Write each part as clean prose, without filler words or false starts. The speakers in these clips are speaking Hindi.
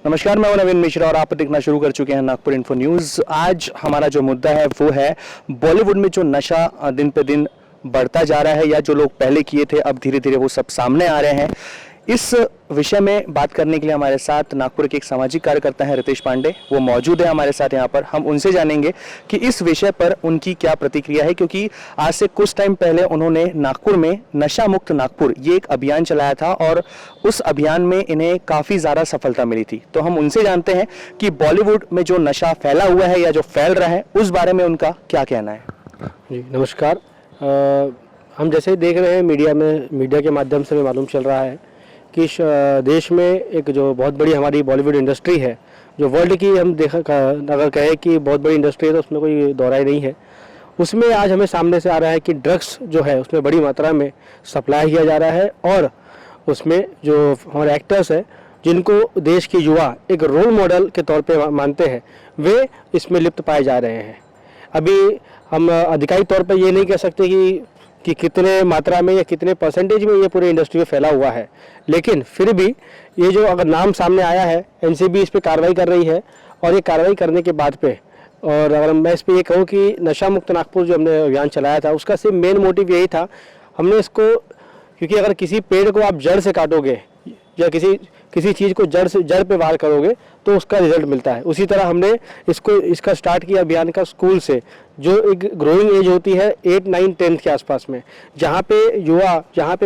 नमस्कार, मैं नवीन मिश्रा और आप देखना शुरू कर चुके हैं नागपुर इन्फो न्यूज़। आज हमारा जो मुद्दा है वो है बॉलीवुड में जो नशा दिन पे दिन बढ़ता जा रहा है या जो लोग पहले किए थे अब धीरे धीरे वो सब सामने आ रहे हैं। इस विषय में बात करने के लिए हमारे साथ नागपुर के एक सामाजिक कार्यकर्ता हैं रितेश पांडे, वो मौजूद है हमारे साथ यहाँ पर। हम उनसे जानेंगे कि इस विषय पर उनकी क्या प्रतिक्रिया है, क्योंकि आज से कुछ टाइम पहले उन्होंने नागपुर में नशा मुक्त नागपुर ये एक अभियान चलाया था और उस अभियान में इन्हें काफ़ी ज़्यादा सफलता मिली थी। तो हम उनसे जानते हैं कि बॉलीवुड में जो नशा फैला हुआ है या जो फैल रहा है उस बारे में उनका क्या कहना है। जी नमस्कार। हम जैसे ही देख रहे हैं मीडिया के माध्यम से हमें मालूम चल रहा है कि देश में एक जो बहुत बड़ी हमारी बॉलीवुड इंडस्ट्री है, जो वर्ल्ड की हम अगर कहें कि बहुत बड़ी इंडस्ट्री है तो उसमें कोई दोहराई नहीं है। उसमें आज हमें सामने से आ रहा है कि ड्रग्स जो है उसमें बड़ी मात्रा में सप्लाई किया जा रहा है और उसमें जो हमारे एक्टर्स हैं जिनको देश के युवा एक रोल मॉडल के तौर पे मानते हैं, वे इसमें लिप्त पाए जा रहे हैं। अभी हम आधिकारिक तौर पर ये नहीं कह सकते कि कितने मात्रा में या कितने परसेंटेज में ये पूरे इंडस्ट्री में फैला हुआ है, लेकिन फिर भी ये जो अगर नाम सामने आया है, एनसीबी इस पे कार्रवाई कर रही है और ये कार्रवाई करने के बाद पे, और अगर मैं इस पे ये कहूँ कि नशा मुक्त नागपुर जो हमने अभियान चलाया था उसका सिर्फ मेन मोटिव यही था। हमने इसको, क्योंकि अगर किसी पेड़ को आप जड़ से काटोगे या किसी चीज़ को जड़ पे वार करोगे तो उसका रिजल्ट मिलता है। उसी तरह हमने इसका स्टार्ट किया अभियान का स्कूल से, जो एक ग्रोइंग एज होती है 8, 9, 10 के आसपास में, जहाँ पे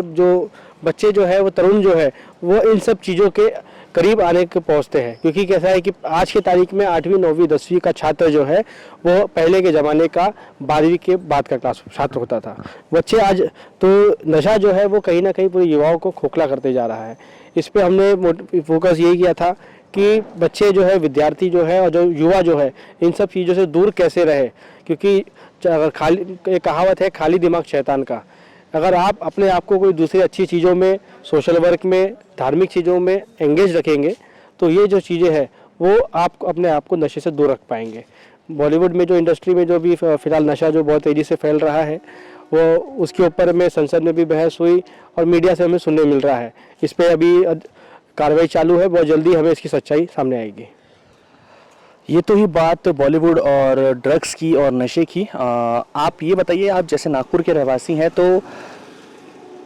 जो बच्चे जो है वो तरुण जो है वो इन सब चीज़ों के करीब आने के पहुँचते हैं। क्योंकि कैसा है कि आज की तारीख में 8वीं 9वीं 10वीं का छात्र जो है वो पहले के ज़माने का 12वीं के बाद का क्लास छात्र होता था। बच्चे आज तो नशा जो है वो कहीं ना कहीं पूरे युवाओं को खोखला करते जा रहा है। इस पे हमने फोकस यही किया था कि बच्चे जो है, विद्यार्थी जो है और जो युवा जो है इन सब चीज़ों से दूर कैसे रहे। क्योंकि अगर एक कहावत है, खाली दिमाग शैतान का। अगर आप अपने आप को कोई दूसरी अच्छी चीज़ों में, सोशल वर्क में, धार्मिक चीज़ों में एंगेज रखेंगे तो ये जो चीज़ें हैं वो आप अपने आप को नशे से दूर रख पाएंगे। बॉलीवुड में जो इंडस्ट्री में जो भी फिलहाल नशा जो बहुत तेज़ी से फैल रहा है वो उसके ऊपर में संसद में भी बहस हुई और मीडिया से हमें सुनने मिल रहा है। इस पर अभी कार्रवाई चालू है, बहुत जल्दी हमें इसकी सच्चाई सामने आएगी। ये तो ही बात बॉलीवुड और ड्रग्स की और नशे की। आप ये बताइए, आप जैसे नागपुर के रहवासी हैं तो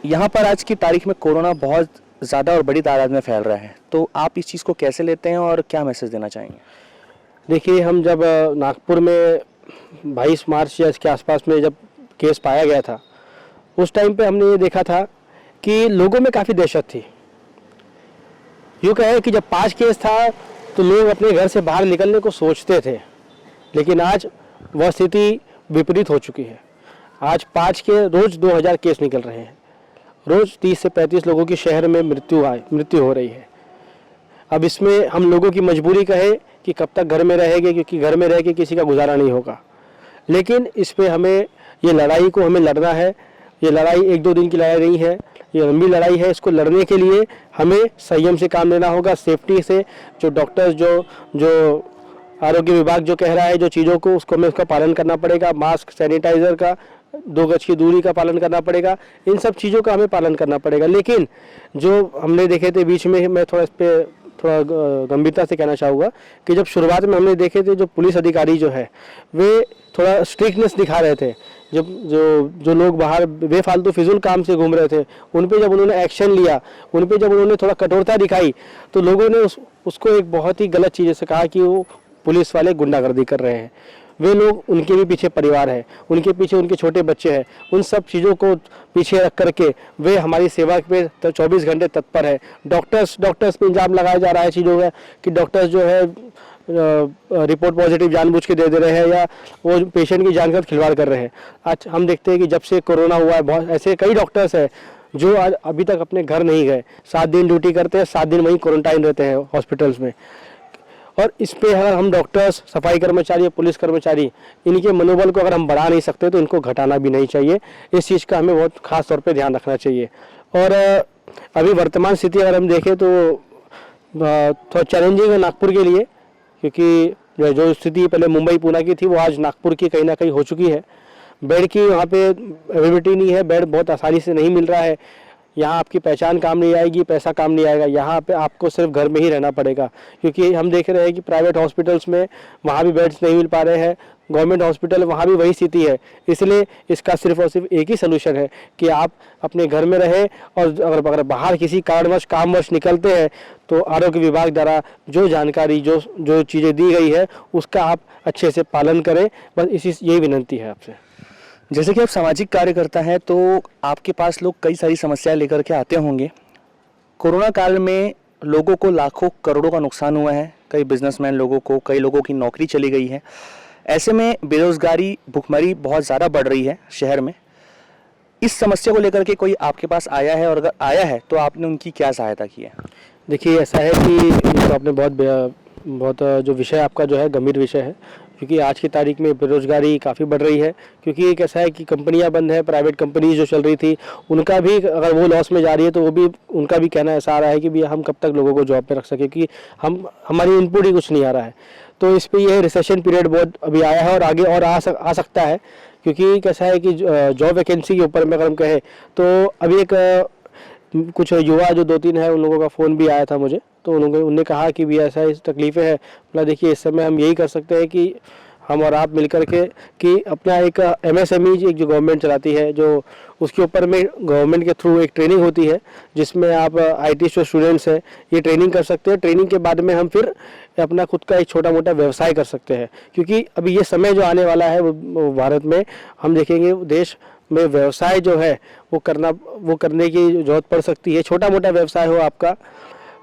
यहाँ पर आज की तारीख में कोरोना बहुत ज़्यादा और बड़ी तादाद में फैल रहा है, तो आप इस चीज़ को कैसे लेते हैं और क्या मैसेज देना चाहेंगे? देखिए, हम जब नागपुर में 22 मार्च या इसके आसपास में जब केस पाया गया था, उस टाइम पे हमने ये देखा था कि लोगों में काफ़ी दहशत थी। यूँ कहें कि जब 5 केस था तो लोग अपने घर से बाहर निकलने को सोचते थे, लेकिन आज वह स्थिति विपरीत हो चुकी है। आज 5 के रोज़ 2000 केस निकल रहे हैं, रोज़ 30 से 35 लोगों की शहर में मृत्यु हो रही है। अब इसमें हम लोगों की मजबूरी कहे कि कब तक घर में रहेंगे, क्योंकि घर में रह के किसी का गुजारा नहीं होगा। लेकिन इस पे हमें ये लड़ाई को हमें लड़ना है। ये लड़ाई 1-2 दिन की लड़ाई नहीं है, ये लंबी लड़ाई है। इसको लड़ने के लिए हमें संयम से काम लेना होगा, सेफ्टी से। जो डॉक्टर्स जो आरोग्य विभाग जो कह रहा है जो चीज़ों को, उसको हमें उसका पालन करना पड़ेगा। मास्क, सैनिटाइज़र का, 2 गज की दूरी का पालन करना पड़ेगा। इन सब चीज़ों का हमें पालन करना पड़ेगा। लेकिन जो हमने देखे थे बीच में, मैं इस पर थोड़ा गंभीरता से कहना चाहूँगा कि जब शुरुआत में हमने देखे थे जो पुलिस अधिकारी जो है वे थोड़ा स्ट्रिक्टनेस दिखा रहे थे। जब जो लोग बाहर बेफालतू फिजूल काम से घूम रहे थे, उन पे जब उन्होंने एक्शन लिया, उन पे जब उन्होंने थोड़ा कठोरता दिखाई, तो लोगों ने उसको एक बहुत ही गलत चीज़ से कहा कि वो पुलिस वाले गुंडागर्दी कर रहे हैं। वे लोग, उनके भी पीछे परिवार है, उनके पीछे उनके छोटे बच्चे हैं। उन सब चीज़ों को पीछे रख करके वे हमारी सेवा पे 24 घंटे तत्पर है। डॉक्टर्स पे इल्ज़ाम लगाया जा रहा है चीज़ों का कि डॉक्टर्स जो है रिपोर्ट पॉजिटिव जानबूझ के दे रहे हैं या वो पेशेंट की जान के साथ खिलवाड़ कर रहे हैं। आज हम देखते हैं कि जब से कोरोना हुआ है, बहुत ऐसे कई डॉक्टर्स हैं जो आज अभी तक अपने घर नहीं गए। 7 दिन ड्यूटी करते हैं, 7 दिन वहीं क्वारंटाइन रहते हैं हॉस्पिटल्स में। और इस पे अगर हम डॉक्टर्स, सफाई कर्मचारी, पुलिस कर्मचारी, इनके मनोबल को अगर हम बढ़ा नहीं सकते तो इनको घटाना भी नहीं चाहिए। इस चीज़ का हमें बहुत खास तौर पे ध्यान रखना चाहिए। और अभी वर्तमान स्थिति अगर हम देखें तो थोड़ा चैलेंजिंग है नागपुर के लिए, क्योंकि जो स्थिति पहले मुंबई पूना की थी वो आज नागपुर की कहीं ना कहीं हो चुकी है। बेड की वहाँ पे अवेलेबिलिटी नहीं है, बेड बहुत आसानी से नहीं मिल रहा है। यहाँ आपकी पहचान काम नहीं आएगी, पैसा काम नहीं आएगा। यहाँ पे आपको सिर्फ घर में ही रहना पड़ेगा, क्योंकि हम देख रहे हैं कि प्राइवेट हॉस्पिटल्स में वहाँ भी बेड्स नहीं मिल पा रहे हैं, गवर्नमेंट हॉस्पिटल वहाँ भी वही स्थिति है। इसलिए इसका सिर्फ और सिर्फ एक ही सलूशन है कि आप अपने घर में रहें, और अगर बाहर किसी कारणवश कामवश निकलते हैं तो आरोग्य विभाग द्वारा जो जानकारी जो चीज़ें दी गई है उसका आप अच्छे से पालन करें। बस यही विनंती है आपसे। जैसे कि आप सामाजिक कार्यकर्ता हैं तो आपके पास लोग कई सारी समस्याएं लेकर के आते होंगे। कोरोना काल में लोगों को लाखों करोड़ों का नुकसान हुआ है, कई बिजनेसमैन लोगों को, कई लोगों की नौकरी चली गई है। ऐसे में बेरोजगारी, भुखमरी बहुत ज़्यादा बढ़ रही है शहर में। इस समस्या को लेकर के कोई आपके पास आया है, और अगर आया है तो आपने उनकी क्या सहायता की है? देखिए, ऐसा है कि ये तो आपने बहुत जो विषय आपका जो है गंभीर विषय है, क्योंकि आज की तारीख में बेरोजगारी काफ़ी बढ़ रही है। क्योंकि एक ऐसा है कि कंपनियां बंद है, प्राइवेट कंपनीज जो चल रही थी उनका भी अगर वो लॉस में जा रही है तो वो भी उनका भी कहना ऐसा आ रहा है कि भी हम कब तक लोगों को जॉब पे रख सके, क्योंकि हमारी इनपुट ही कुछ नहीं आ रहा है। तो इस पे ये रिसेशन पीरियड बहुत अभी आया है और आगे और आ सकता है। क्योंकि कैसा है कि जॉब वैकेंसी के ऊपर में अगर हम कहें तो अभी कुछ युवा जो 2-3 है उन लोगों का फ़ोन भी आया था मुझे, तो उन्होंने कहा कि भी ऐसा इस तकलीफ़ें हैं। मतलब देखिए, इस समय हम यही कर सकते हैं कि हम और आप मिलकर के कि अपना एक MSME एक जो गवर्नमेंट चलाती है, जो उसके ऊपर में गवर्नमेंट के थ्रू एक ट्रेनिंग होती है जिसमें आप IT जो स्टूडेंट्स हैं ये ट्रेनिंग कर सकते हैं। ट्रेनिंग के बाद में हम फिर अपना खुद का एक छोटा मोटा व्यवसाय कर सकते हैं। क्योंकि अभी ये समय जो आने वाला है वो भारत में हम देखेंगे देश में व्यवसाय जो है वो करने की जरूरत पड़ सकती है। छोटा मोटा व्यवसाय हो आपका,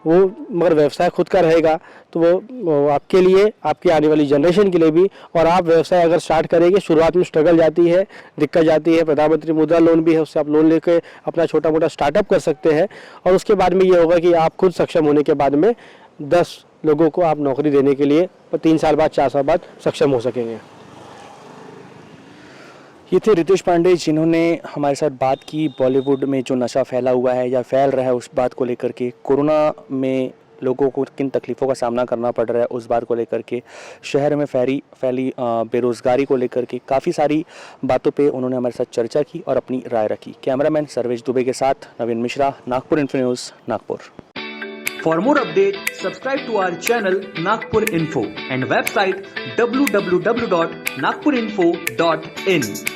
वो मगर व्यवसाय खुद का रहेगा तो वो आपके लिए, आपकी आने वाली जनरेशन के लिए भी। और आप व्यवसाय अगर स्टार्ट करेंगे, शुरुआत में स्ट्रगल जाती है, दिक्कत जाती है, प्रधानमंत्री मुद्रा लोन भी है, उससे आप लोन लेकर अपना छोटा मोटा स्टार्टअप कर सकते हैं। और उसके बाद में ये होगा कि आप खुद सक्षम होने के बाद में 10 लोगों को आप नौकरी देने के लिए 3 साल बाद, 4 साल बाद सक्षम हो सकेंगे। ये थे रितेश पांडे, जिन्होंने हमारे साथ बात की बॉलीवुड में जो नशा फैला हुआ है या फैल रहा है उस बात को लेकर के, कोरोना में लोगों को किन तकलीफ़ों का सामना करना पड़ रहा है उस बात को लेकर के, शहर में फैली बेरोज़गारी को लेकर के, काफ़ी सारी बातों पे उन्होंने हमारे साथ चर्चा की और अपनी राय रखी। कैमरामैन सर्वेश दुबे के साथ Naveen Mishra, Nagpur info news, Nagpur. For more update, subscribe to our channel Nagpur Info and website www.nagpurinfo.in.